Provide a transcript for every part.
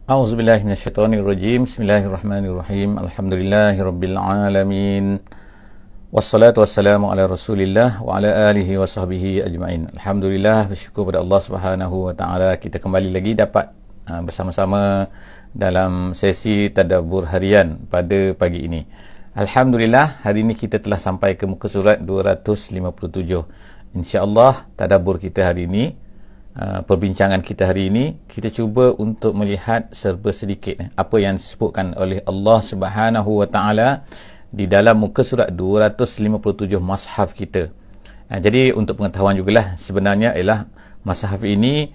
A'udzubillahi minasyaitonirrajim. Bismillahirrahmanirrahim. Alhamdulillahirabbil alamin. Wassalatu wassalamu ala Rasulillah wa ala alihi wa sahbihi ajmain. Alhamdulillah, bersyukur pada Allah Subhanahu wa taala kita kembali lagi dapat bersama-sama dalam sesi tadabbur harian pada pagi ini. Alhamdulillah, hari ini kita telah sampai ke muka surat 257. Insya-Allah tadabbur kita hari ini, perbincangan kita hari ini, kita cuba untuk melihat serba sedikit apa yang disebutkan oleh Allah Subhanahu wa taala di dalam muka surat 257 mushaf kita. Jadi untuk pengetahuan jugalah, sebenarnya ialah mushaf ini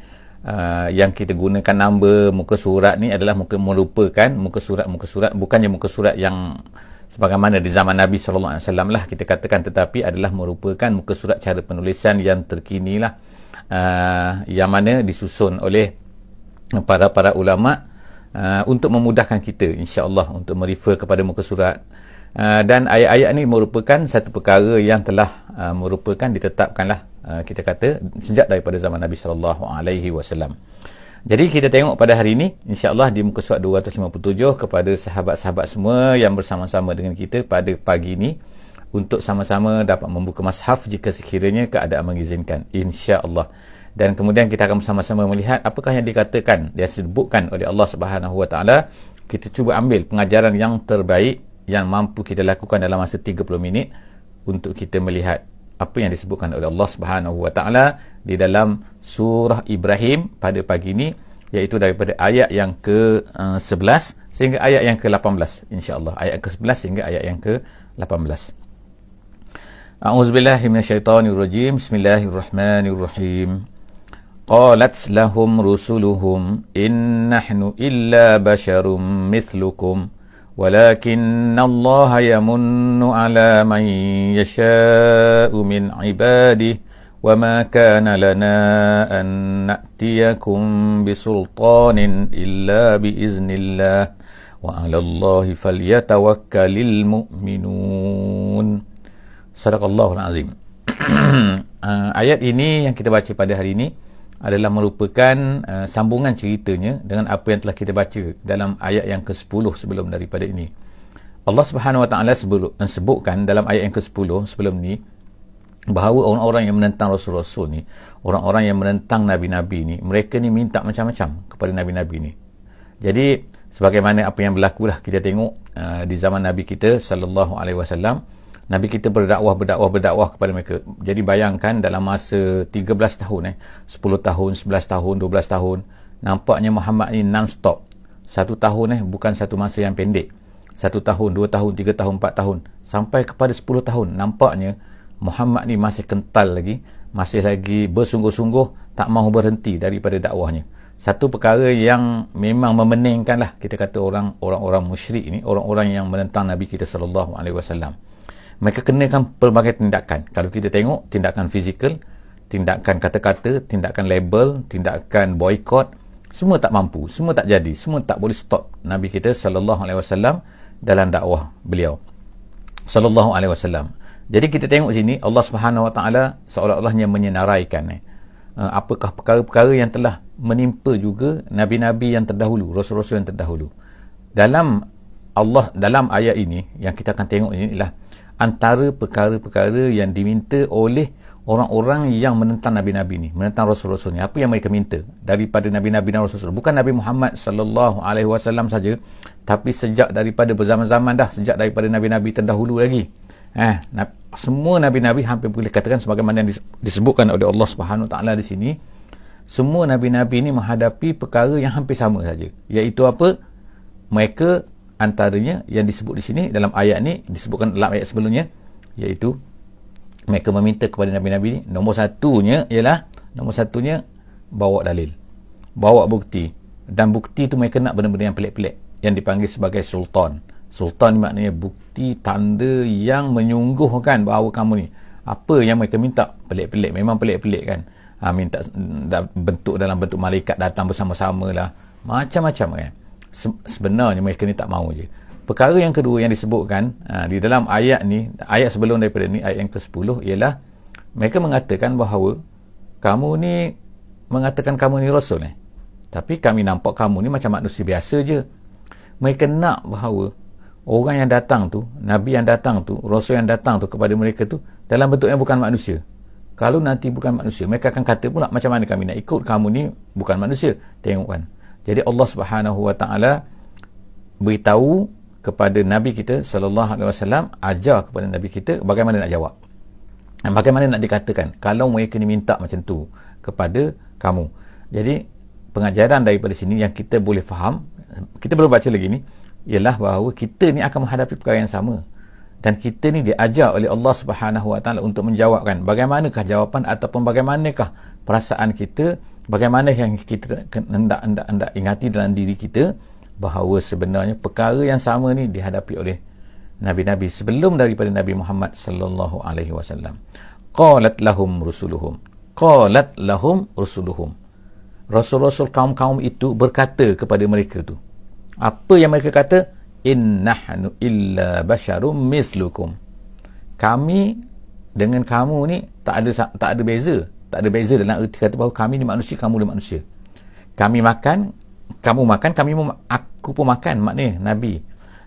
yang kita gunakan nombor muka surat ni adalah merupakan muka surat bukannya muka surat yang sebagaimana di zaman Nabi sallallahu alaihi wasallam lah kita katakan, tetapi adalah merupakan muka surat cara penulisan yang terkini lah, yang mana disusun oleh para ulama untuk memudahkan kita insya-Allah untuk merefer kepada muka surat, dan ayat-ayat ni merupakan satu perkara yang telah merupakan ditetapkanlah, kita kata sejak daripada zaman Nabi sallallahu alaihi wasallam. Jadi kita tengok pada hari ini insya-Allah di muka surat 257 kepada sahabat-sahabat semua yang bersama-sama dengan kita pada pagi ini, untuk sama-sama dapat membuka mushaf jika sekiranya keadaan mengizinkan insya-Allah. Dan kemudian kita akan bersama-sama melihat apakah yang dikatakan, yang disebutkan oleh Allah Subhanahu wa taala. Kita cuba ambil pengajaran yang terbaik yang mampu kita lakukan dalam masa 30 minit untuk kita melihat apa yang disebutkan oleh Allah Subhanahu wa taala di dalam surah Ibrahim pada pagi ini, iaitu daripada ayat yang ke-11 sehingga ayat yang ke-18 insya-Allah. Ayat ke-11 sehingga ayat yang ke-18. A'udzubillahi minasyaitonirrajim. Bismillahirrahmanirrahim. Qalat lahum rusuluhum in nahnu illa basyarum mithlukum walakinna Allah yamunnu ala man yasha'u min ibadihi wa ma kana lana an na'tiyakum bisultanin illa biiznillah wa 'ala Allahi falyatawakkalul mu'minun. Sadaqallahul azim. Ayat ini yang kita baca pada hari ini adalah merupakan sambungan ceritanya dengan apa yang telah kita baca dalam ayat yang ke-10 sebelum daripada ini. Allah Subhanahu wa taala sebutkan dalam ayat yang ke-10 sebelum ni bahawa orang-orang yang menentang rasul-rasul ni, orang-orang yang menentang nabi-nabi ni, mereka ni minta macam-macam kepada nabi-nabi ni. Jadi sebagaimana apa yang berlaku lah kita tengok di zaman Nabi kita sallallahu alaihi wasallam, Nabi kita berdakwah kepada mereka. Jadi bayangkan dalam masa 13 tahun 10 tahun, 11 tahun, 12 tahun, nampaknya Muhammad ni non-stop. 1 tahun bukan satu masa yang pendek. 1 tahun, 2 tahun, 3 tahun, 4 tahun, sampai kepada 10 tahun. Nampaknya Muhammad ni masih kental lagi, masih lagi bersungguh-sungguh tak mahu berhenti daripada dakwahnya. Satu perkara yang memang memeningkan lah, kita kata orang-orang musyrik ni, orang-orang yang menentang Nabi kita sallallahu alaihi wasallam. Mereka kenakan pelbagai tindakan. Kalau kita tengok, tindakan fizikal, tindakan kata-kata, tindakan label, tindakan boykot, semua tak mampu, semua tak jadi, semua tak boleh stop Nabi kita sallallahu alaihi wasallam dalam dakwah beliau sallallahu alaihi wasallam. Jadi kita tengok sini Allah Subhanahu wa taala seolah-olahnya menyenaraikan apakah perkara-perkara yang telah menimpa juga nabi-nabi yang terdahulu, rasul-rasul yang terdahulu. Dalam ayat ini yang kita akan tengok ini ialah antara perkara-perkara yang diminta oleh orang-orang yang menentang nabi-nabi ni, menentang rasul-rasul ni. Apa yang mereka minta daripada nabi-nabi dan rasul-rasul, bukan Nabi Muhammad sallallahu alaihi wasallam saja, tapi sejak daripada berzaman-zaman dah, sejak daripada nabi-nabi terdahulu lagi. Semua nabi-nabi hampir boleh katakan sebagaimana yang disebutkan oleh Allah Subhanahu wa taala di sini, semua nabi-nabi ni menghadapi perkara yang hampir sama saja, iaitu apa? Mereka antaranya yang disebut di sini dalam ayat ni, disebutkan dalam ayat sebelumnya, iaitu mereka meminta kepada nabi-nabi ni, nombor satunya bawa dalil, bawa bukti, dan bukti tu mereka nak benda-benda yang pelik-pelik yang dipanggil sebagai sultan. Sultan maknanya bukti, tanda yang menyungguhkan bahawa kamu ni, apa yang mereka minta pelik-pelik, memang pelik-pelik kan. Minta dalam bentuk malaikat datang bersama-sama lah, macam-macam kan. Sebenarnya mereka ni tak mahu je. Perkara yang kedua yang disebutkan di dalam ayat ni, ayat sebelum daripada ni, ayat yang ke-10, ialah mereka mengatakan bahawa kamu ni mengatakan kamu ni rasul Tapi kami nampak kamu ni macam manusia biasa je. Mereka nak bahawa orang yang datang tu, Nabi yang datang tu, Rasul yang datang tu kepada mereka tu dalam bentuk yang bukan manusia. Kalau nanti bukan manusia, mereka akan kata pula, macam mana kami nak ikut kamu ni bukan manusia. Tengok kan. Jadi Allah Subhanahu Wa Taala beritahu kepada Nabi kita sallallahu alaihi wasallam, ajar kepada Nabi kita bagaimana nak jawab. Dan bagaimana nak dikatakan kalau mereka ni minta macam tu kepada kamu. Jadi pengajaran daripada sini yang kita boleh faham, kita belum baca lagi ni, ialah bahawa kita ni akan menghadapi perkara yang sama. Dan kita ni diajar oleh Allah Subhanahu Wa Taala untuk menjawabkan bagaimanakah jawapan ataupun bagaimanakah perasaan kita, bagaimana yang kita hendak ingati dalam diri kita bahawa sebenarnya perkara yang sama ni dihadapi oleh nabi-nabi sebelum daripada Nabi Muhammad sallallahu alaihi wasallam. Qalat lahum rusuluhum. Qalat lahum rusuluhum. Rasul-rasul kaum-kaum itu berkata kepada mereka tu. Apa yang mereka kata? Innahnu illa basyarum mislukum. Kami dengan kamu ni tak ada beza. Tak ada beza dalam erti kata bahawa kami ni manusia, kamu ni manusia. Kami makan, kamu makan, aku pun makan, maknanya Nabi.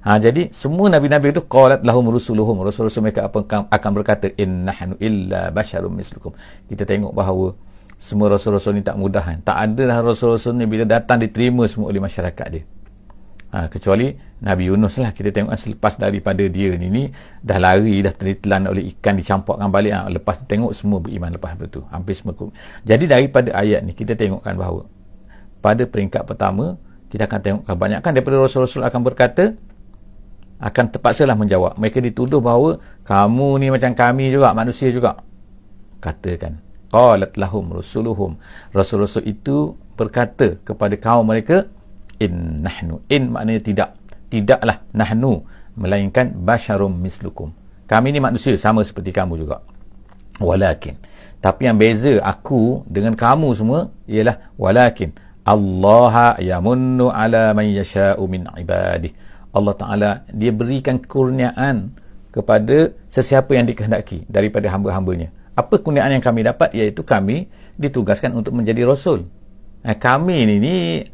Jadi semua Nabi-Nabi itu qalat lahum rusuluhum. Rasul-rasul mereka akan berkata innahnu illa basyarum mislukum. Kita tengok bahawa semua Rasul-Rasul ni tak mudah kan. Tak adalah Rasul-Rasul ni bila datang diterima semua oleh masyarakat dia. Kecuali Nabi Yunus lah. Kita tengok selepas daripada dia ni dah lari, dah tertelan oleh ikan, dicampakkan balik. Lepas tu tengok semua beriman lepas itu. Hampir semua. Jadi daripada ayat ni kita tengokkan bahawa pada peringkat pertama kita akan tengok kebanyakan daripada Rasul-Rasul akan berkata, akan terpaksalah menjawab. Mereka dituduh bahawa kamu ni macam kami juga, manusia juga. Katakan qalat lahum rusuluhum. Rasul-rasul itu berkata kepada kaum mereka, innahnu, in maknanya tidaklah nahnu, melainkan basyarum mislukum, kami ni manusia sama seperti kamu juga. Walakin, tapi yang beza aku dengan kamu semua ialah walakin Allah yamunnu ala man yasha'u min ibadih. Allah Ta'ala dia berikan kurniaan kepada sesiapa yang dikehendaki daripada hamba-hambanya. Apa kurniaan yang kami dapat? Iaitu kami ditugaskan untuk menjadi rasul. Kami ni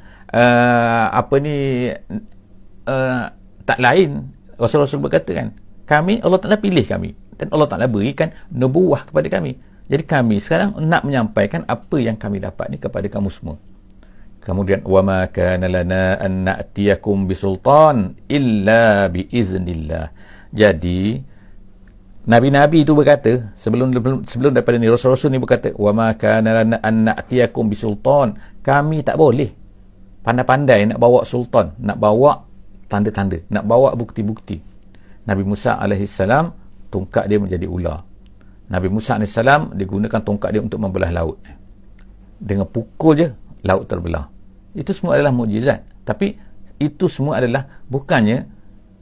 tak lain. Rasul-rasul berkata kan, kami, Allah Ta'ala pilih kami dan Allah Ta'ala berikan nubuwah kepada kami. Jadi kami sekarang nak menyampaikan apa yang kami dapat ni kepada kamu semua. Kemudian wama kana lana an na'tiyakum bisultan illa biiznillah. Jadi nabi-nabi itu berkata sebelum daripada ni, rasul-rasul ni berkata wama kana lana an na'tiyakum bisultan, kami tak boleh pandai-pandai nak bawa sultan, nak bawa tanda-tanda, nak bawa bukti-bukti. Nabi Musa alaihissalam tongkat dia menjadi ular. Nabi Musa alaihissalam dia gunakan tongkat dia untuk membelah laut. Dengan pukul je laut terbelah. Itu semua adalah mukjizat. Tapi itu semua adalah bukannya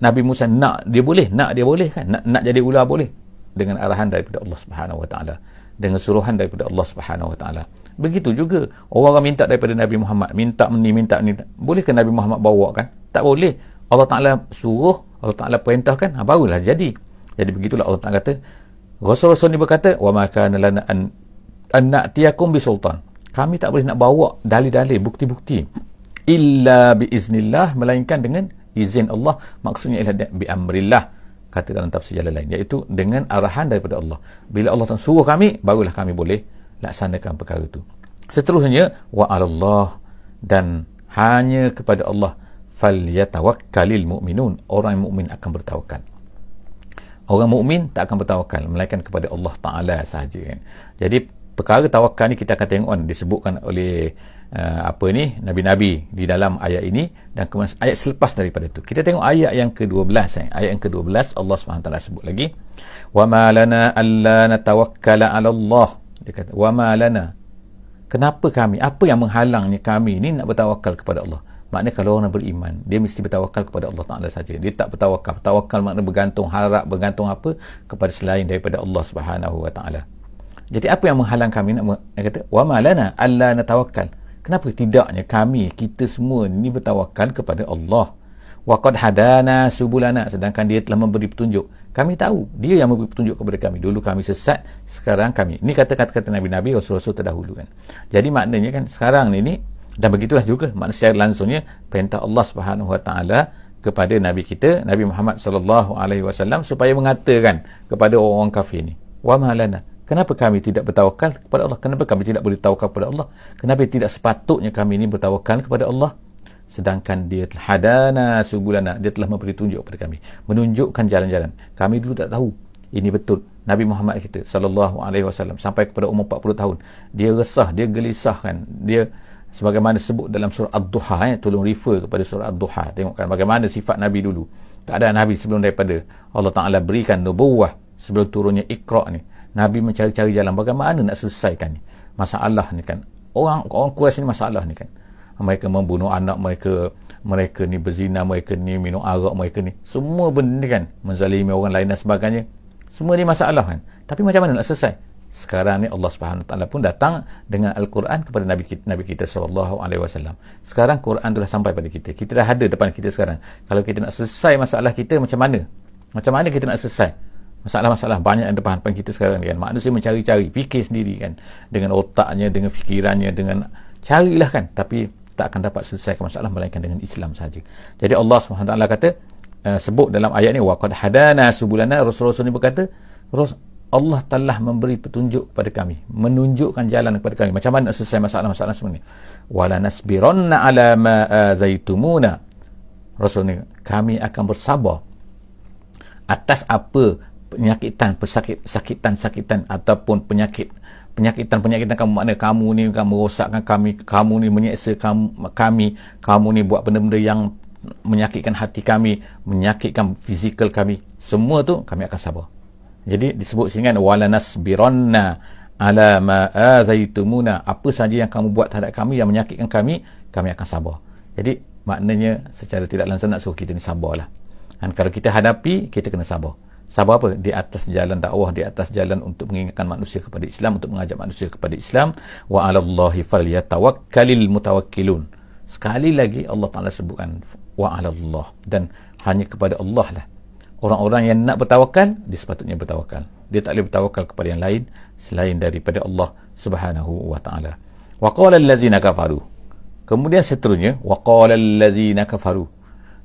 Nabi Musa nak dia boleh kan, nak jadi ular boleh, dengan arahan daripada Allah Subhanahu Wa Taala, dengan suruhan daripada Allah Subhanahu Wa Taala. Begitu juga orang minta daripada Nabi Muhammad, minta ni, bolehkah Nabi Muhammad bawa kan? Tak boleh. Allah Taala suruh, Allah Taala perintahkan, barulah jadi. Jadi begitulah Allah Taala kata, Rasul-rasul ni berkata wa ma kana lana an na'tiyakum bisultan, kami tak boleh nak bawa dalil-dalil, bukti-bukti, illa biiznillah, melainkan dengan izin Allah. Maksudnya ialah biamrillah, kata dalam tafsir jalan lain, iaitu dengan arahan daripada Allah. Bila Allah suruh kami, barulah kami boleh laksanakan perkara itu. Seterusnya wa 'alallah, dan hanya kepada Allah falyatawakkalil mu'minun, orang yang mukmin akan bertawakal. Orang mukmin tak akan bertawakal melainkan kepada Allah Ta'ala sahaja kan. Jadi perkara tawakal ni kita akan tengok kan, disebutkan oleh nabi-nabi di dalam ayat ini dan kemudian ayat selepas daripada itu. Kita tengok ayat yang ke-12. Ayat yang ke-12 Allah SWT sebut lagi, wa ma lana alla natawakkala 'ala Allah. Dia kata wa ma lana, kenapa kami, apa yang menghalangnya kami ni nak bertawakal kepada Allah. Maknanya kalau orang beriman, dia mesti bertawakal kepada Allah Ta'ala saja. Dia tak bertawakal. Tawakal makna bergantung harap, bergantung apa kepada selain daripada Allah Subhanahu Wa Ta'ala. Jadi apa yang menghalang kami nak, dia kata wa ma lana alla natawakkal, kenapa tidaknya kami, kita semua ni bertawakal kepada Allah. Wa qad hadana subulana, sedangkan dia telah memberi petunjuk. Kami tahu dia yang memberi petunjuk kepada kami. Dulu kami sesat, sekarang kami. Ini kata-kata nabi-nabi, rasul-rasul terdahulu kan. Jadi maknanya kan sekarang ni Dan begitulah juga makna secara langsungnya perintah Allah Subhanahu Wa Taala kepada Nabi kita, Nabi Muhammad sallallahu alaihi wasallam, supaya mengatakan kepada orang kafir ni, wa malana, kenapa kami tidak bertawakal kepada Allah? Kenapa kami tidak boleh tawakal kepada Allah? Kenapa tidak sepatutnya kami ini bertawakal kepada Allah? Sedangkan dia hadana subulana, dia telah memberi tunjuk kepada kami, menunjukkan jalan-jalan. Kami dulu tak tahu ini betul. Nabi Muhammad kita sallallahu alaihi wasallam sampai kepada umur 40 tahun, dia resah, dia gelisah kan. Dia sebagaimana sebut dalam surah Ad-Duha, tolong refer kepada surah Ad-Duha, tengokkan bagaimana sifat Nabi dulu. Tak ada Nabi sebelum daripada Allah Ta'ala berikan nubuwah, sebelum turunnya Iqra ni, Nabi mencari-cari jalan bagaimana nak selesaikan ni masalah ni kan. Orang Quraisy ni masalah ni kan, mereka membunuh anak mereka, mereka ni berzina, mereka ni minum arak, mereka ni semua benda ni kan, menzalimi orang lain dan sebagainya. Semua ni masalah kan, tapi macam mana nak selesai? Sekarang ni Allah Subhanahu Wa Taala pun datang dengan Al-Quran kepada Nabi kita sallallahu alaihi wasallam. Sekarang Quran dah sampai pada kita. Kita dah ada depan kita sekarang. Kalau kita nak selesai masalah kita, macam mana? Macam mana kita nak selesai masalah-masalah banyak yang depan kita sekarang ni kan? Manusia mencari-cari, fikir sendiri kan, dengan otaknya, dengan fikirannya, dengan carilah kan, tapi tak akan dapat selesaikan masalah melainkan dengan Islam sahaja. Jadi Allah Subhanahu Wa Taala kata, sebut dalam ayat ni, waqad hadana subulana, Rasul-Rasul ni berkata, Allah telah memberi petunjuk kepada kami, menunjukkan jalan kepada kami macam mana nak selesai masalah-masalah semua ni. Wala nasbiranna ala ma azaitumuna, Rasul ni, kami akan bersabar atas apa sakitan ataupun penyakitan kamu, makna kamu ni kamu merosakkan kami, kamu ni menyeksa kamu ni buat benda-benda yang menyakitkan hati kami, menyakitkan fizikal kami, semua tu kami akan sabar. Jadi disebut sini kan, wala nasbiranna ala ma azaitumuna, apa saja yang kamu buat terhadap kami yang menyakitkan kami, kami akan sabar. Jadi maknanya secara tidak langsung nak suruh kita ni sabarlah. Dan kalau kita hadapi, kita kena sabar. Sabar apa? Di atas jalan dakwah, di atas jalan untuk mengingatkan manusia kepada Islam, untuk mengajak manusia kepada Islam. Wa 'alallahi falyatawakkalul mutawakkilun. Sekali lagi Allah Taala sebutkan wa 'alallah, dan hanya kepada Allah lah orang-orang yang nak bertawakal, dia sepatutnya bertawakal. Dia tak boleh bertawakal kepada yang lain selain daripada Allah Subhanahu Wa Taala. Wa qala allazina kafaru, kemudian seterusnya, wa qala allazina kafaru,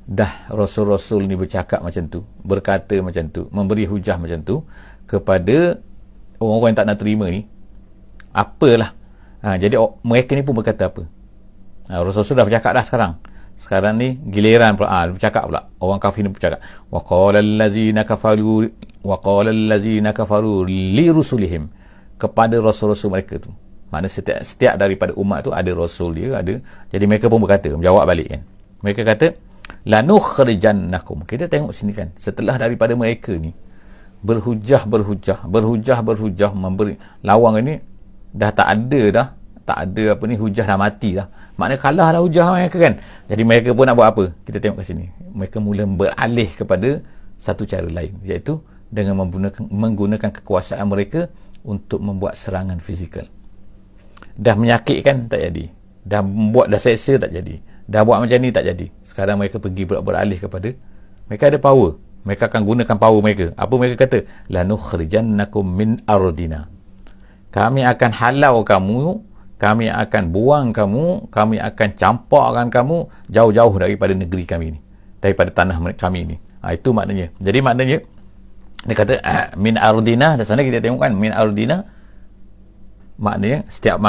dah Rasul-Rasul ni bercakap macam tu, berkata macam tu, memberi hujah macam tu kepada orang-orang yang tak nak terima ni, apalah. Jadi mereka ni pun berkata apa? Rasul dah bercakap dah sekarang ni giliran pula bercakap pula orang kafir ni bercakap, wa qala allazina kafaru li rusulihim, kepada rasul-rasul mereka tu. Makna setiap daripada umat tu ada rasul dia, ada. Jadi mereka pun berkata, menjawab balik kan. Mereka kata, lanukhrijannakum. Kita tengok sini kan, setelah daripada mereka ni berhujah memberi lawang ini, dah tak ada apa ni, hujah dah mati dah. Maknanya kalah dah hujah mereka kan. Jadi mereka pun nak buat apa? Kita tengok kat sini. Mereka mula beralih kepada satu cara lain, iaitu dengan menggunakan kekuasaan mereka untuk membuat serangan fizikal. Dah menyakitkan tak jadi, dah buat, dah seksa tak jadi, dah buat macam ni tak jadi. Sekarang mereka pergi beralih kepada, mereka ada power, mereka akan gunakan power mereka. Apa mereka kata? Lanukhrijannakum min ardina, kami akan halau kamu, kami akan buang kamu, kami akan campakkan kamu jauh-jauh daripada negeri kami ni, daripada tanah kami ni. Itu maknanya. Jadi maknanya dia kata min ardina, dan sana kita tengok kan, min ardina maknanya setiap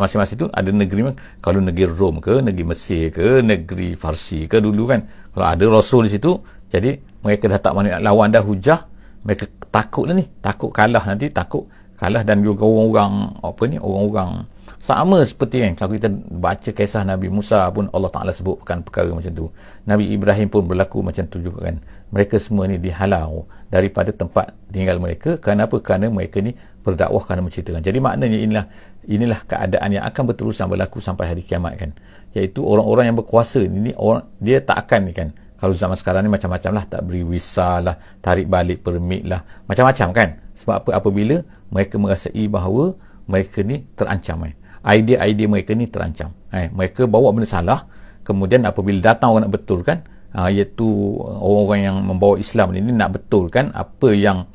masing-masing tu ada negeri. Kalau negeri Rom ke, negeri Mesir ke, negeri Farsi ke dulu kan, kalau ada rasul di situ, jadi mereka dah tak mahu lawan, dah hujah, mereka takut ni, takut kalah nanti, takut kalah. Dan juga orang-orang sama seperti kan, kalau kita baca kisah Nabi Musa pun Allah Ta'ala sebutkan perkara macam tu. Nabi Ibrahim pun berlaku macam tu juga kan. Mereka semua ni dihalau daripada tempat tinggal mereka. Kenapa? Kerana mereka ni berdakwah, kerana menceritakan. Jadi maknanya inilah keadaan yang akan berterusan berlaku sampai hari kiamat kan. Iaitu orang-orang yang berkuasa ni, dia tak akan ni kan. Kalau zaman sekarang ni macam-macam lah, tak beri visa lah, tarik balik permit lah, macam-macam kan. Sebab apa? Apabila mereka merasai bahawa mereka ni terancam idea-idea mereka ni terancam. Mereka bawa benda salah, kemudian apabila datang orang nak betulkan, iaitu orang-orang yang membawa Islam ni nak betulkan apa yang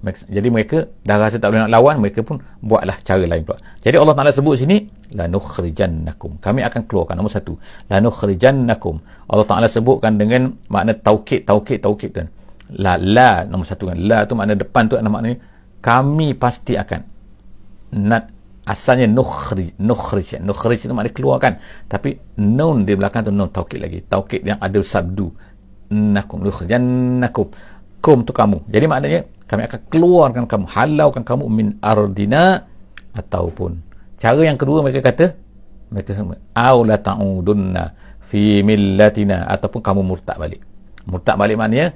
Jadi mereka dah rasa tak boleh nak lawan, mereka pun buatlah cara lain pula. Jadi Allah Ta'ala sebut sini, lanukhrijannakum, kami akan keluarkan. Nombor satu, lanukhrijannakum, Allah Ta'ala sebutkan dengan makna taukid kan. La nombor satu kan, la tu makna depan tu ada maknanya kami pasti akan. Asalnya nukhrij itu makna keluarkan, tapi nun di belakang tu nun taukid lagi, taukid yang ada sabdu nakum, nukhrijannakum, kum tu kamu. Jadi maknanya kami akan keluarkan kamu, halaukan kamu min ardina, ataupun cara yang kedua mereka kata, mereka sama au la ta'udunna fi millatina, ataupun kamu murtad balik. Murtad balik maknanya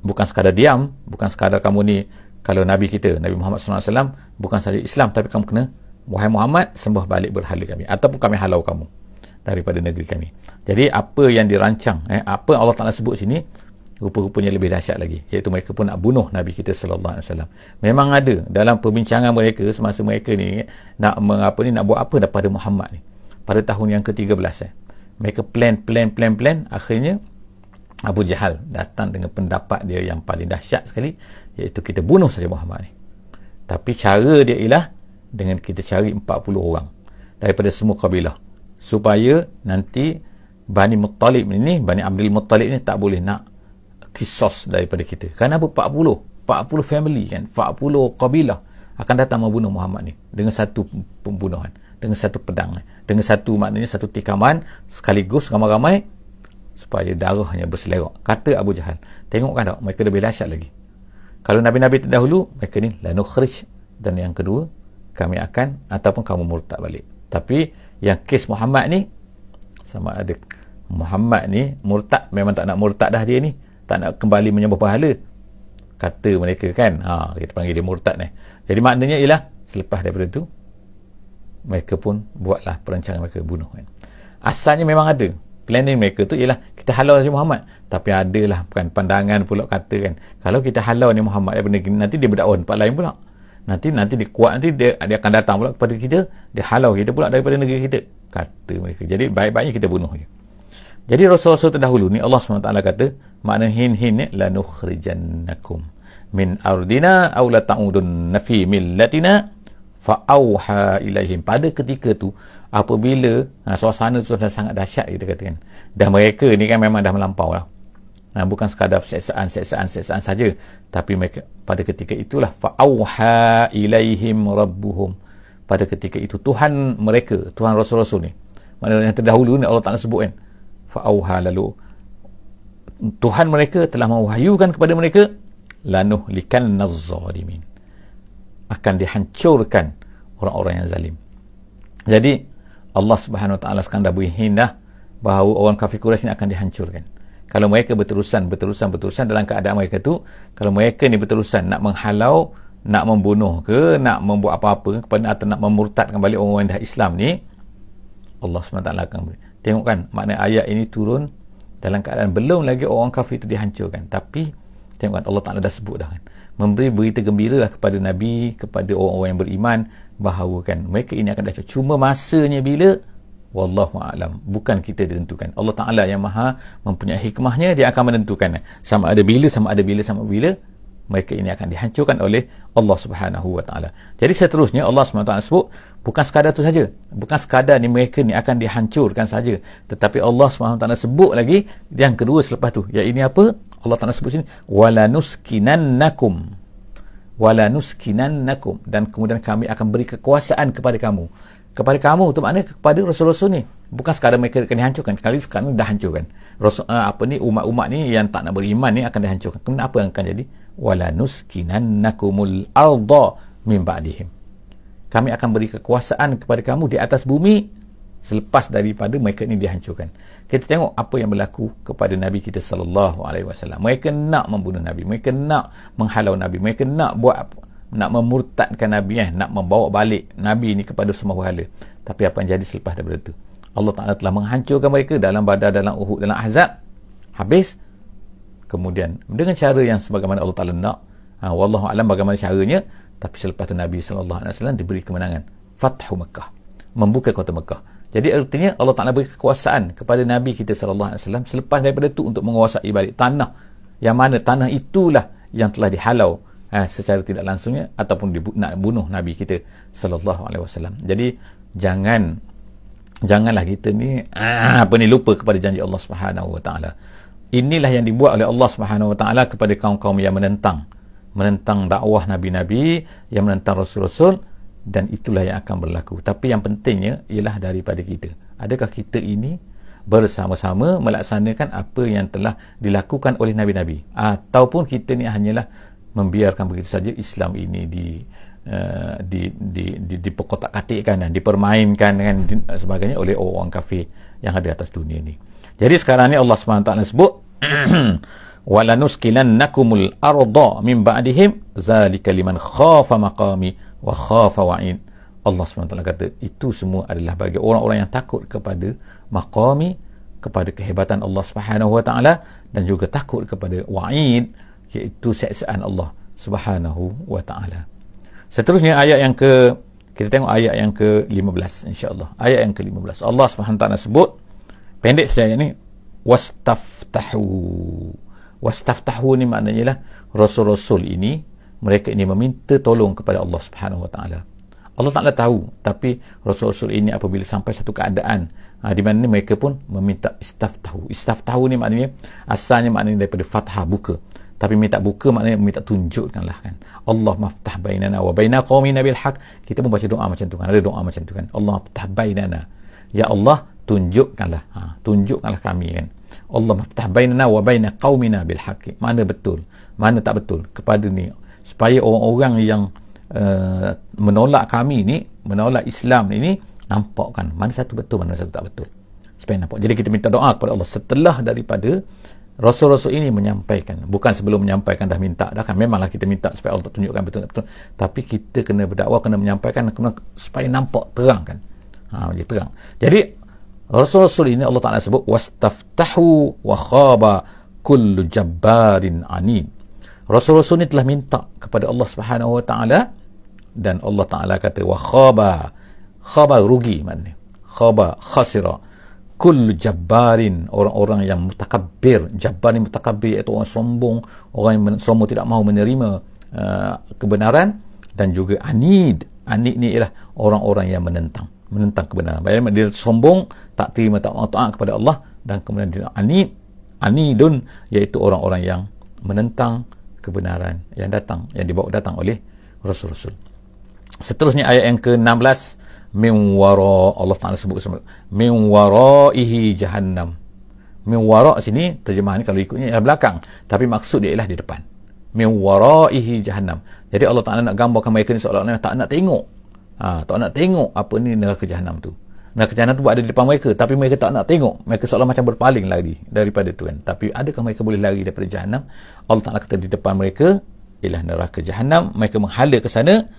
bukan sekadar diam, bukan sekadar kamu ni, kalau Nabi kita Nabi Muhammad SAW bukan saja Islam, tapi kamu kena, wahai Muhammad, sembah balik berhala kami, ataupun kami halau kamu daripada negeri kami. Jadi apa yang dirancang, apa Allah Ta'ala sebut sini, rupa-rupanya lebih dahsyat lagi, iaitu mereka pun nak bunuh Nabi kita sallallahu alaihi wasallam. Memang ada dalam perbincangan mereka semasa mereka ni nak nak buat apa daripada Muhammad ni pada tahun yang ke-13. Mereka plan, akhirnya Abu Jahal datang dengan pendapat dia yang paling dahsyat sekali, iaitu kita bunuh saja Muhammad ni. Tapi cara dia ialah dengan kita cari 40 orang daripada semua kabilah, supaya nanti Bani Muttalib ni, Bani Abdul Muttalib ni tak boleh nak kisos daripada kita. Kerana apa? 40 family kan, 40 kabilah akan datang membunuh Muhammad ni dengan satu pembunuhan, dengan satu pedang, dengan satu, maknanya satu tikaman sekaligus ramai-ramai, supaya darahnya berselerak. Kata Abu Jahal, tengokkan tak, mereka lebih dahsyat lagi. Kalau Nabi-Nabi terdahulu, mereka ni lanukhrij, dan yang kedua kami akan, ataupun kamu murtad balik. Tapi yang kes Muhammad ni, sama ada Muhammad ni murtad, memang tak nak murtad dah dia ni, tak nak kembali menyembah berhala, kata mereka kan, kita panggil dia murtad ni. Jadi maknanya ialah selepas daripada tu mereka pun buatlah perancangan mereka bunuh kan. Asalnya memang ada planning mereka tu, ialah kita halau saja Muhammad, tapi adalah bukan pandangan pula kata kan, kalau kita halau ni Muhammad daripada negeri, nanti dia berdakwah tempat lain pula, nanti dia kuat, nanti dia akan datang pula kepada kita, dia halau kita pula daripada negeri kita, kata mereka. Jadi baik-baiknya kita bunuh je. Jadi Rasul-Rasul terdahulu ni Allah SWT kata, makna hin-hin ni, lanukhrijannakum min ardina aw la ta'udunna fi millatina fa'auha ilaihim. Pada ketika tu, apabila suasana tu dah sangat dahsyat, kita katakan, dah mereka ni kan memang dah melampau lah, bukan sekadar seksaan saja, tapi mereka pada ketika itulah fa'auha ilaihim rabbuhum, pada ketika itu Tuhan mereka, Tuhan Rasul-Rasul ni, maknanya yang terdahulu ni Allah Ta'ala sebut kan, fa'auha, lalu Tuhan mereka telah mewahyukan kepada mereka, lanuhlikanna zalimin, akan dihancurkan orang-orang yang zalim. Jadi Allah Subhanahu Wa Ta'ala sekarang dah beri hindah bahawa orang kafir Quraisy ini akan dihancurkan kalau mereka berterusan dalam keadaan mereka tu. Kalau mereka ni berterusan nak menghalau, nak membunuh ke, nak membuat apa-apa kepada, atau nak memurtadkan balik orang yang dah Islam ni, Allah SWT akan beri. Tengok kan, makna ayat ini turun dalam keadaan belum lagi orang kafir itu dihancurkan, tapi tengok kan, Allah Ta'ala dah sebut dah kan, memberi berita gembira lah kepada Nabi, kepada orang-orang yang beriman, bahawa kan mereka ini akan dahsyat. Cuma masanya bila, wallahu a'lam, bukan kita ditentukan. Allah Ta'ala yang maha mempunyai hikmahnya, dia akan menentukan sama ada bila mereka ini akan dihancurkan oleh Allah Subhanahu Wa Ta'ala. Jadi seterusnya Allah SWT sebut, bukan sekadar tu saja, bukan sekadar ni mereka ni akan dihancurkan saja, tetapi Allah SWT sebut lagi yang kedua selepas tu, iaitu ini apa? Allah Ta'ala sebut sini, walanuskinannakum, dan kemudian kami akan beri kekuasaan kepada kamu. Kepada kamu tu maknanya kepada Rasul-Rasul ni, bukan sekadar mereka akan dihancurkan, kali sekarang dah hancurkan Rasul, umat-umat ni yang tak nak beriman ni akan dihancurkan. Kemudian apa yang akan jadi? walanuskinannakumul arda min ba'dihim, kami akan beri kekuasaan kepada kamu di atas bumi selepas daripada mereka ini dihancurkan. Kita tengok apa yang berlaku kepada Nabi kita sallallahu alaihi wasallam. Mereka nak membunuh Nabi, mereka nak menghalau Nabi, mereka nak memurtadkan Nabi, nak membawa balik Nabi ini kepada semua berhala. Tapi apa yang jadi selepas daripada itu? Allah Ta'ala telah menghancurkan mereka dalam Badar, dalam Uhud, dalam Ahzab, habis. Kemudian dengan cara yang sebagaimana Allah Ta'ala nak, wallahu a'lam bagaimana caranya, tapi selepas itu Nabi SAW diberi kemenangan, Fathu Mekah, membuka kota Mekah. Jadi artinya Allah Ta'ala beri kekuasaan kepada Nabi kita SAW selepas daripada itu untuk menguasai balik tanah, yang mana tanah itulah yang telah dihalau secara tidak langsungnya, ataupun nak bunuh Nabi kita sallallahu alaihi wasallam. Jadi janganlah kita ni lupa kepada janji Allah Subhanahu wa taala. Inilah yang dibuat oleh Allah Subhanahu wa taala kepada kaum-kaum yang menentang dakwah nabi-nabi, yang menentang rasul-rasul, dan itulah yang akan berlaku. Tapi yang pentingnya ialah daripada kita. Adakah kita ini bersama-sama melaksanakan apa yang telah dilakukan oleh nabi-nabi, ataupun kita ni hanyalah membiarkan begitu saja Islam ini diperkotak-katikkan dan dipermainkan dan sebagainya oleh orang kafir yang ada atas dunia ni. Jadi sekarang ni Allah SWT sebut walanuskilannakumul arda min ba'dihim zalika liman khafa maqami wa khafa wa'id. Allah SWT kata itu semua adalah bagi orang-orang yang takut kepada maqami, kepada kehebatan Allah Subhanahu wa taala, dan juga takut kepada wa'id, iaitu siksaan Allah Subhanahu wa taala. Seterusnya ayat yang kita tengok ayat yang ke-15 insya-Allah. Ayat yang ke-15 Allah Subhanahu wa taala sebut, pendek saja ni, wastaftahu ni maknanya lah rasul-rasul ini, mereka ini meminta tolong kepada Allah Subhanahu wa taala. Allah Ta'ala tahu, tapi rasul-rasul ini apabila sampai satu keadaan di mana mereka pun meminta istaftahu ni maknanya asalnya maknanya daripada fathah, buka, tapi minta buka maknanya minta tunjukkanlah kan. Allah maftah bainana wa baina qaumina bil haq. Kita pun baca doa macam tu kan, ada doa macam tu kan, Allah maftah bainana, ya Allah tunjukkanlah, tunjukkanlah kami kan. Allah maftah bainana wa baina qaumina bil haq, mana betul mana tak betul kepada ni, supaya orang-orang yang menolak kami ni, menolak Islam ini, nampak kan mana satu betul mana satu tak betul, supaya nampak. Jadi kita minta doa kepada Allah setelah daripada rasul-rasul ini menyampaikan, bukan sebelum menyampaikan dah minta dah kan. Memanglah kita minta supaya Allah tunjukkan betul-betul, tapi kita kena berdakwah, kena menyampaikan supaya nampak terang kan, jadi terang. Jadi rasul-rasul ini Allah Ta'ala sebut wastaftahu wa khaba kullu jabbarin anid. Rasul-rasul ini telah minta kepada Allah Subhanahu wa taala, dan Allah Ta'ala kata wa khaba rugi, maknanya khaba khasira kullu jabbarin, orang-orang yang mutakabbir. Jabbar ni mutakabbir, iaitu orang sombong, orang yang sombong tidak mahu menerima kebenaran, dan juga anid ni ialah orang-orang yang menentang kebenaran. Maksudnya dia sombong, tak terima, tak mahu taat kepada Allah, dan kemudian dia anidun, iaitu orang-orang yang menentang kebenaran yang dibawa datang oleh rasul-rasul. Seterusnya ayat yang ke-16, min wara, Allah Ta'ala sebut min waraihi jahannam. Min wara sini terjemahan kalau ikutnya ialah belakang, tapi maksud dia ialah di depan. Min waraihi jahannam. Jadi Allah Ta'ala nak gambarkan mereka ni seolah-olah tak nak tengok, tak nak tengok apa ni neraka jahanam tu. Neraka jahanam tu ada di depan mereka, tapi mereka tak nak tengok. Mereka seolah macam berpaling lagi daripada tu kan. Tapi adakah mereka boleh lari daripada jahanam? Allah Ta'ala kata di depan mereka ialah neraka jahanam, mereka menghala ke sana.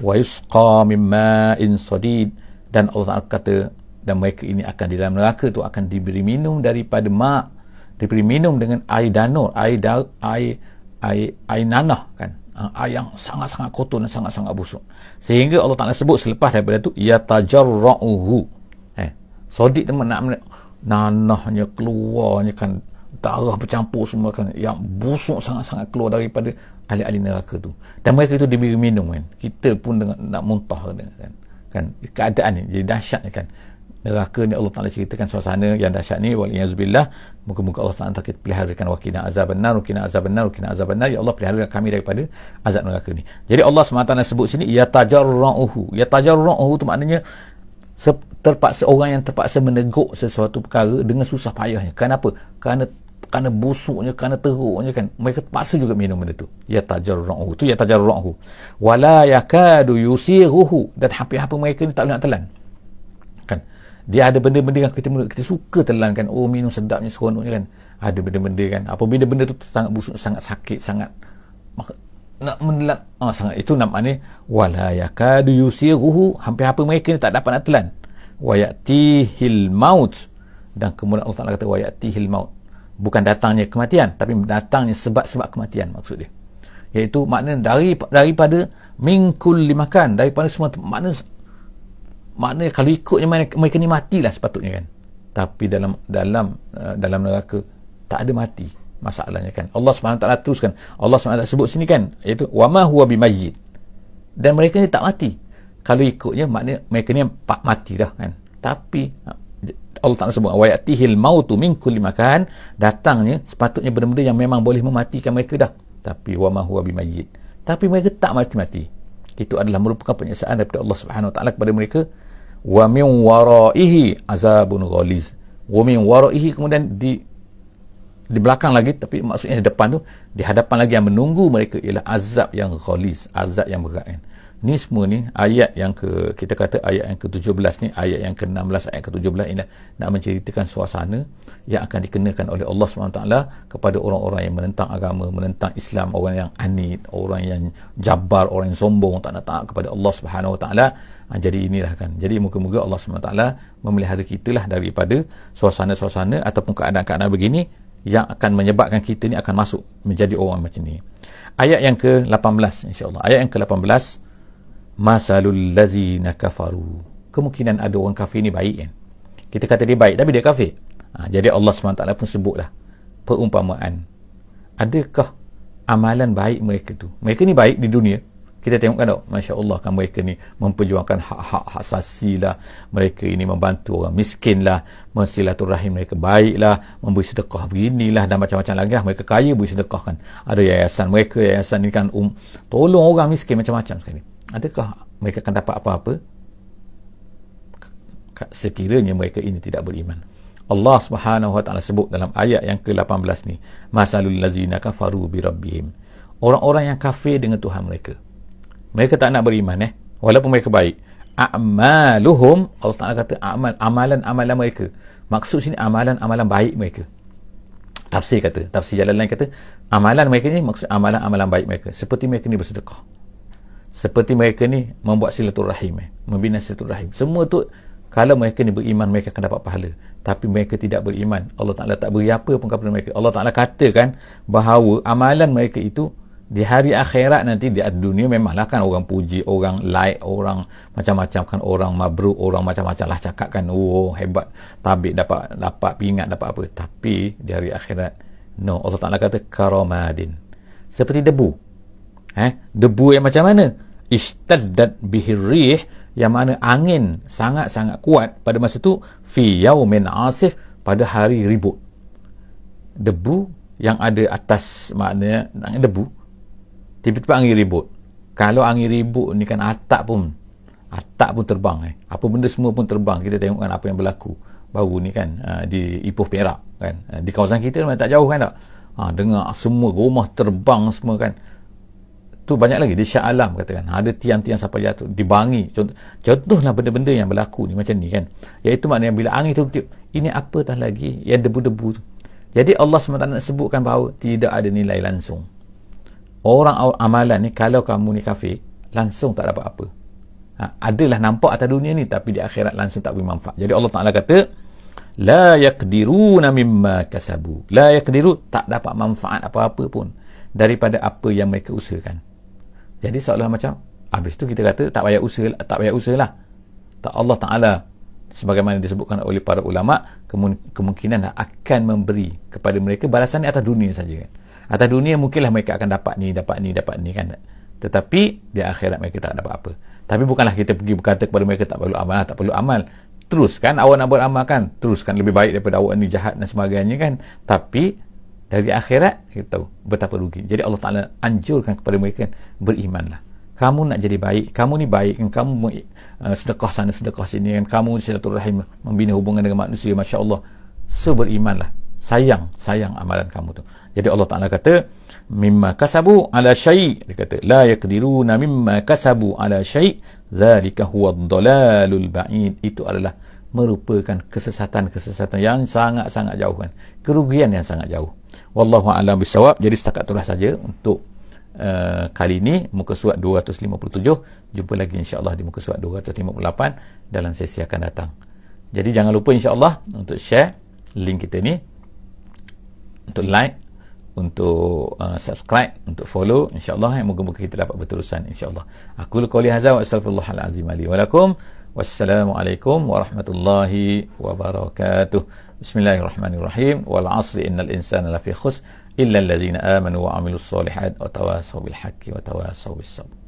Wa yusqa min ma'in sadid, dan Allah Ta'ala kata, dan mereka ini akan di dalam neraka tu akan diberi minum daripada diberi minum dengan air danur, air nanah kan, air yang sangat-sangat kotor dan sangat-sangat busuk. Sehingga Allah Ta'ala sebut selepas daripada tu yatajarra'uhu, sadid tu nanahnya keluarnya kan, darah bercampur semua kan, yang busuk sangat-sangat keluar daripada ahli-ahli neraka tu, dan mereka itu diberi minum kan. Kita pun dengan nak muntah kan keadaan ni jadi dahsyat kan. Neraka ni Allah Ta'ala ceritakan suasana yang dahsyat ni, waliyazubillah. Moga-moga Allah Ta'ala kita peliharakan wakina azabannar, wakina azabannar, wakina azabannar, ya Allah pelihara kami daripada azab neraka ni. Jadi Allah SWT sebut sini yatajarra'uhu tu maknanya terpaksa, orang yang terpaksa meneguk sesuatu perkara dengan susah payahnya. Kenapa? Kerana busuknya, kerana teruknya kan, mereka terpaksa juga minum benda tu. Yatajarra'uhu tu yatajarra'uhu wala yakadu yusiruhu, dan hampir-hampir mereka ni tak boleh nak telan kan. Dia ada benda-benda yang kita suka telan kan, minum sedapnya, seronoknya kan. Ada benda-benda kan, apabila benda tu sangat busuk, sangat sakit, sangat nak menelan sangat, itu namanya wala yakadu yusiruhu, hampir-hampir mereka ni tak dapat nak telan. Wa ya'tihil maut, dan kemudian Allah Ta'ala kata wa ya'tihil maut, bukan datangnya kematian, tapi datangnya sebab-sebab kematian maksud dia, iaitu maknanya daripada min kulli makan, daripada semua maknanya kalau ikutnya mereka ni matilah sepatutnya kan, tapi dalam neraka tak ada mati, masalahnya kan. Allah SWT teruskan, Allah SWT sebut sini kan, iaitu wama huwa bimayyit, dan mereka ni tak mati. Kalau ikutnya maknanya mereka ni mati dah kan. Tapi Allah Ta'ala sebut wa ya'tihil mautu min kulli makan, datangnya sepatutnya benda-benda yang memang boleh mematikan mereka dah. Tapi wama huwa bimayyit, tapi mereka tak mati-mati. Itu adalah merupakan penyiksaan daripada Allah Subhanahu Wa Ta'ala kepada mereka. Wa min waraihi azabun ghaliz. Wa min waraihi, kemudian di belakang lagi, tapi maksudnya di depan tu, di hadapan lagi yang menunggu mereka ialah azab yang ghaliz, azab yang berat kan. Ni semua ni ayat yang kita kata ayat yang ke-17 ni, ayat yang ke-16, ayat ke-17 ini nak menceritakan suasana yang akan dikenakan oleh Allah SWT kepada orang-orang yang menentang agama, menentang Islam, orang yang anid, orang yang jabar, orang yang sombong, tak nak taat kepada Allah SWT. Jadi inilah kan. Jadi moga-moga Allah SWT memelihara kita lah daripada suasana-suasana ataupun keadaan-keadaan begini yang akan menyebabkan kita ni akan masuk menjadi orang macam ni. Ayat yang ke-18 insya-Allah. Ayat yang ke-18, masalul lazina kafaru. Kemungkinan ada orang kafir ni baik kan. Kita kata dia baik tapi dia kafir. Jadi Allah SWT pun sebutlah perumpamaan. Adakah amalan baik mereka tu? Mereka ni baik di dunia. Kita tengokkan tak, Masya Allah kan, mereka ni memperjuangkan hak-hak asasi lah, mereka ini membantu orang miskin lah, mensilaturahim mereka baik lah, memberi sedekah beginilah, dan macam-macam lagi lah. Mereka kaya beri sedekah kan. Ada yayasan mereka, yayasan ni kan tolong orang miskin macam-macam sekali. Adakah mereka akan dapat apa-apa sekiranya mereka ini tidak beriman? Allah Subhanahu Wa Ta'ala sebut dalam ayat yang ke-18 ni, masalul lazina kafaru bi rabbihim. Orang-orang yang kafir dengan Tuhan mereka. Mereka tak nak beriman walaupun mereka baik. A'maluhum, Allah Ta'ala kata amalan-amalan mereka. Maksud sini amalan-amalan baik mereka. Tafsir jalan lain kata amalan mereka ni maksud amalan-amalan baik mereka. Seperti mereka ni bersedekah, seperti mereka ni membuat silaturahim, membina silaturahim. Semua tu kalau mereka ni beriman, mereka akan dapat pahala. Tapi mereka tidak beriman, Allah Ta'ala tak beri apa pun kepada mereka. Allah Ta'ala katakan bahawa amalan mereka itu di hari akhirat nanti, di dunia memanglah kan orang puji, orang like, orang macam-macam kan, orang mabruk, orang macam-macam lah cakap kan, oh hebat, tabik dapat pingat, dapat apa. Tapi di hari akhirat, no, Allah Ta'ala kata karamadin, seperti debu. Debu yang macam mana? Ishtaddat bihir rih, yang mana angin sangat-sangat kuat pada masa tu, fi yaumin asif, pada hari ribut. Debu yang ada atas, maknanya debu, tiba-tiba angin ribut. Kalau angin ribut ni kan atap pun terbang, apa benda semua pun terbang. Kita tengokkan apa yang berlaku baru ni kan, di Ipoh Perak kan, di kawasan kita memang tak jauh kan tak, dengar semua rumah terbang semua kan. Tu banyak lagi di Shah Alam katakan, ada tiang-tiang sampai jatuh di Bangi. Contohlah benda-benda yang berlaku ni macam ni kan, iaitu maknanya bila angin tu ini apatah lagi yang debu-debu tu. Jadi Allah SWT nak sebutkan bahawa tidak ada nilai langsung orang amalan ni. Kalau kamu ni kafir, langsung tak dapat apa. Adalah nampak atas dunia ni, tapi di akhirat langsung tak bermanfaat. Jadi Allah Ta'ala kata la yaqdiruna mimma kasabu. La yaqdiru, tak dapat manfaat apa-apa pun daripada apa yang mereka usahakan. Jadi seolah macam habis tu kita kata tak payah usaha lah. Tak, Allah Ta'ala sebagaimana disebutkan oleh para ulama, kemungkinan akan memberi kepada mereka balasan atas dunia saja kan. Atas dunia mungkinlah mereka akan dapat ni kan. Tetapi di akhirat mereka tak dapat apa. Tapi bukanlah kita pergi berkata kepada mereka tak perlu amal. Teruskan awak nak beramal kan, teruskan, lebih baik daripada awak ni jahat dan sebagainya kan. Tapi dari akhirat kita tahu betapa rugi. Jadi Allah Ta'ala anjurkan kepada mereka, berimanlah. Kamu nak jadi baik, kamu ni baik kan, kamu sedekah sana sedekah sini kan, kamu silaturahim, membina hubungan dengan manusia, Masya Allah, berimanlah. Sayang amalan kamu tu. Jadi Allah Ta'ala kata mimma kasabu ala syai', dia kata la yaqdiruna mimma kasabu ala syai', zalika huwa ad-dalalul ba'id. Itu adalah merupakan kesesatan yang sangat-sangat jauh kan, kerugian yang sangat jauh. Wallahu a'lam bisawab. Jadi setakat itulah saja untuk kali ini muka surat 257. Jumpa lagi insya-Allah di muka surat 258 dalam sesi akan datang. Jadi jangan lupa insya-Allah untuk share link kita ni, untuk like, untuk subscribe, untuk follow insya-Allah. Moga-moga kita dapat berterusan insya-Allah. Aku qouli hadza wa astaghfirullahal azim li wa lakum. Wassalamualaikum warahmatullahi wabarakatuh. Bismillahirrahmanirrahim. Wal 'asri innal insana lafi khusr illal ladzina amanu wa amilus solihat wa tawasaw bil haqqi wa tawasaw bis sabr.